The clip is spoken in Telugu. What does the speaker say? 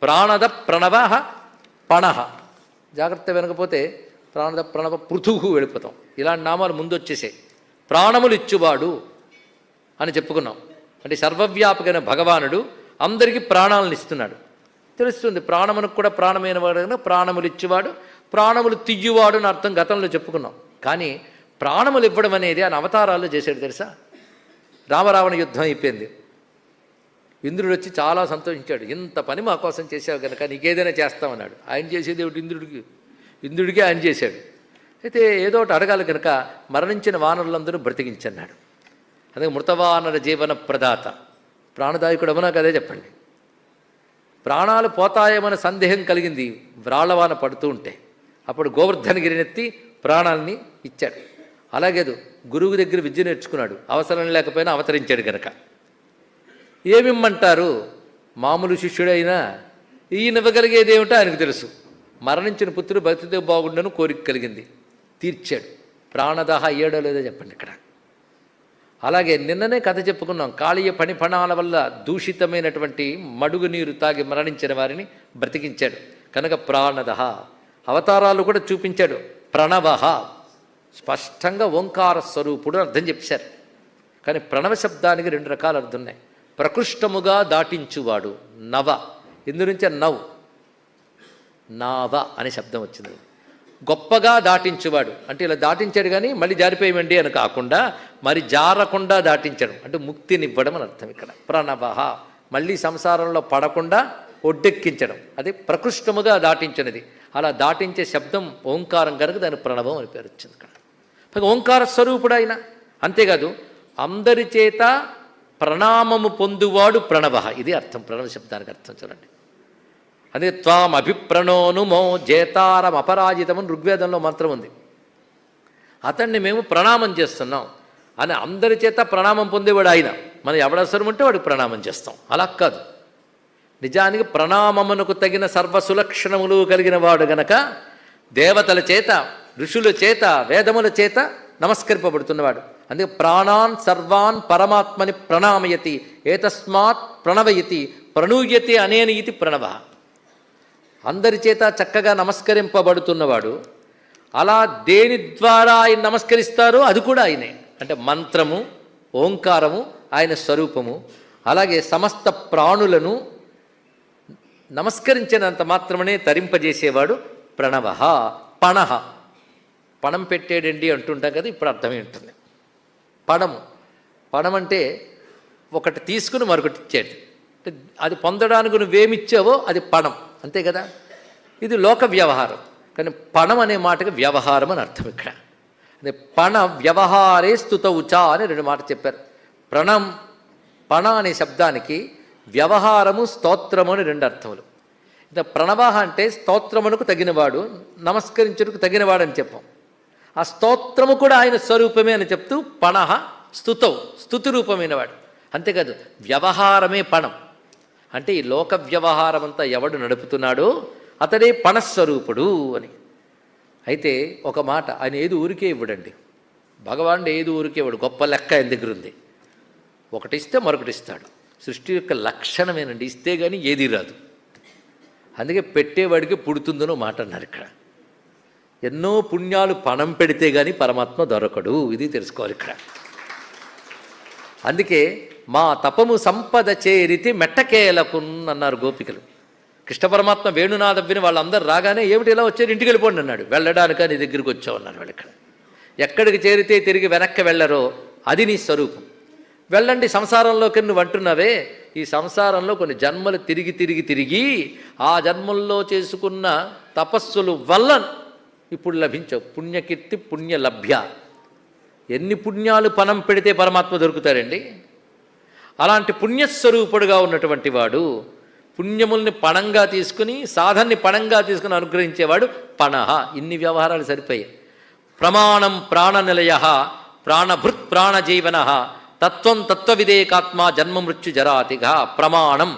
ప్రాణద ప్రణవ పణః. జాగ్రత్త వినకపోతే ప్రాణద ప్రణవ పృథుహు వెళ్ళిపోతాం. ఇలాంటి నామాలు ముందు వచ్చేసాయి. ప్రాణములు ఇచ్చువాడు అని చెప్పుకున్నాం. అంటే సర్వవ్యాపకమైన భగవానుడు అందరికీ ప్రాణాలను ఇస్తున్నాడు. తెలుస్తుంది ప్రాణమునకు కూడా ప్రాణమైన వాడు కనుక ప్రాణములు ఇచ్చేవాడు, ప్రాణములు తియ్యువాడు అని అర్థం గతంలో చెప్పుకున్నాం. కానీ ప్రాణములు ఇవ్వడం అనేది ఆయన అవతారాల్లో చేశాడు తెలుసా. రామరావణ యుద్ధం అయిపోయింది. ఇంద్రుడు వచ్చి చాలా సంతోషించాడు. ఇంత పని మా కోసం చేసావు కనుక నీకేదైనా చేస్తామన్నాడు. ఆయన చేసేది ఏమిటి? ఇంద్రుడికి ఆయన చేశాడు. అయితే ఏదో ఒకటి అడగాలి కనుక మరణించిన వానరులందరూ బ్రతికించన్నాడు. అందుకే మృతవానర జీవన ప్రదాత ప్రాణదాయకుడు అవునా కదే చెప్పండి. ప్రాణాలు పోతాయేమన్న సందేహం కలిగింది వ్రాళ్లవాన పడుతూ ఉంటే. అప్పుడు గోవర్ధనగిరినెత్తి ప్రాణాలని ఇచ్చాడు. అలాగేదు గురువు దగ్గర విద్య నేర్చుకున్నాడు. అవసరం లేకపోయినా అవతరించాడు కనుక. ఏమిమ్మంటారు? మామూలు శిష్యుడైనా ఈయన ఇవ్వగలిగేది ఏమిటో ఆయనకు తెలుసు. మరణించిన పుత్రుడు బతితే బాగుండను కోరిక కలిగింది, తీర్చాడు. ప్రాణదాహ అయ్యాడో లేదో చెప్పండి ఇక్కడ. అలాగే నిన్ననే కథ చెప్పుకున్నాం. కాళీయ పణాల వల్ల దూషితమైనటువంటి మడుగు నీరు తాగి మరణించిన వారిని బ్రతికించాడు కనుక ప్రాణదహ. అవతారాలు కూడా చూపించాడు. ప్రణవ స్పష్టంగా ఓంకార స్వరూపుడు అర్థం చెప్పారు. కానీ ప్రణవ శబ్దానికి రెండు రకాల అర్థం ఉన్నాయి. ప్రకృష్టముగా దాటించువాడు నవ, ఇందు నుంచే నవ్ నావ అనే శబ్దం వచ్చింది. గొప్పగా దాటించువాడు అంటే ఇలా దాటించాడు కానీ మళ్ళీ జారిపోయేవండి అని కాకుండా మరి జారకుండా దాటించడం అంటే ముక్తినివ్వడం అని అర్థం ఇక్కడ. ప్రణవ మళ్ళీ సంసారంలో పడకుండా ఒడ్డెక్కించడం, అది ప్రకృష్టముగా దాటించినది. అలా దాటించే శబ్దం ఓంకారం కనుక దాని ప్రణవం అని పేరు వచ్చింది ఇక్కడ. ఓంకార స్వరూపుడు ఆయన. అంతేకాదు అందరి చేత ప్రణామము పొందువాడు ప్రణవ. ఇది అర్థం ప్రణవ శబ్దానికి అర్థం చూడండి. అదే త్వాం అభిప్రణోనుమో జేతారం అపరాజితమని ఋగ్వేదంలో మంత్రం ఉంది. అతన్ని మేము ప్రణామం చేస్తున్నాం అని అందరి చేత ప్రణామం పొందేవాడు ఆయన. మనం ఎవడవసరం ఉంటే వాడికి ప్రణామం చేస్తాం. అలా కాదు. నిజానికి ప్రణామమునకు తగిన సర్వసులక్షణములు కలిగిన వాడు గనక దేవతల చేత ఋషుల చేత వేదముల చేత నమస్కరింపబడుతున్నవాడు. అందుకే ప్రాణాన్ సర్వాన్ పరమాత్మని ప్రణామయతి ఏతస్మాత్ ప్రణవయతి ప్రణూయతి అనేని ఇది ప్రణవ. అందరి చేత చక్కగా నమస్కరింపబడుతున్నవాడు. అలా దేని ద్వారా ఆయన నమస్కరిస్తారో అది కూడా ఆయనే. అంటే మంత్రము ఓంకారము ఆయన స్వరూపము. అలాగే సమస్త ప్రాణులను నమస్కరించినంత మాత్రమే తరింపజేసేవాడు ప్రణవ. పణః పణం పెట్టేడండి అంటుంటాం కదా, ఇప్పుడు అర్థమే ఉంటుంది. పణం అంటే ఒకటి తీసుకుని మరొకటి ఇచ్చేది. అది పొందడానికి నువ్వేమిచ్చావో అది పణం, అంతే కదా. ఇది లోక వ్యవహారం. కానీ పణం అనే మాటకి వ్యవహారం అని అర్థం ఇక్కడ. అదే పణ వ్యవహారే స్తుతౌచ అని రెండు మాటలు చెప్పారు. పణ అనే శబ్దానికి వ్యవహారము స్తోత్రము అని రెండు అర్థములు. ఇంకా ప్రణవ అంటే స్తోత్రమునకు తగినవాడు, నమస్కరించుటకు తగినవాడు అని చెప్పాం. ఆ స్తోత్రము కూడా ఆయన స్వరూపమే అని చెప్తూ పణః స్తుతౌ స్తుతి రూపమైనవాడు. అంతేకాదు వ్యవహారమే పణం. అంటే ఈ లోక వ్యవహారం అంతా ఎవడు నడుపుతున్నాడో అతడే పణస్వరూపుడు అని. అయితే ఒక మాట, ఆయన ఏది ఊరికే ఇవ్వడండి. భగవానుడు ఏది ఊరికే ఇవ్వడు. గొప్ప లెక్క ఆయన దగ్గర ఉంది. ఒకటి ఇస్తే మరొకటి ఇస్తాడు. సృష్టి యొక్క లక్షణమేనండి. ఇస్తే కానీ ఏది రాదు. అందుకే పెట్టేవాడికి పుడుతుందనో మాట అన్నారు ఇక్కడ. ఎన్నో పుణ్యాలు పణం పెడితే కానీ పరమాత్మ దొరకడు. ఇది తెలుసుకోవాలి ఇక్కడ. అందుకే మా తపము సంపద చేరితి మెట్టకేలకున్ అన్నారు గోపికలు. కృష్ణ పరమాత్మ వేణునాథ విని వాళ్ళందరూ రాగానే ఏమిటి ఇలా వచ్చారు, ఇంటికి వెళ్ళిపోండి అన్నాడు. వెళ్ళడానికి నీ దగ్గరికి వచ్చావు అన్నారు వాళ్ళు ఇక్కడ. ఎక్కడికి చేరితే తిరిగి వెనక్కి వెళ్ళరో అది నీ స్వరూపం. వెళ్ళండి సంసారంలోకి నువ్వు అంటున్నావే, ఈ సంసారంలో కొన్ని జన్మలు తిరిగి ఆ జన్మల్లో చేసుకున్న తపస్సులు వల్ల ఇప్పుడు లభించవు. పుణ్యకీర్తి పుణ్యలభ్య. ఎన్ని పుణ్యాలు పణం పెడితే పరమాత్మ దొరుకుతారండి. అలాంటి పుణ్యస్వరూపుడుగా ఉన్నటువంటి వాడు పుణ్యముల్ని పణంగా తీసుకుని సాధన్ని పణంగా తీసుకుని అనుగ్రహించేవాడు పణః. ఇన్ని వ్యవహారాలు సరిపోయాయి. ప్రమాణం ప్రాణనిలయ ప్రాణభృత్ ప్రాణజీవన తత్వం తత్వవిదేకాత్మ జన్మ మృత్యు జరాతిగా. ప్రమాణం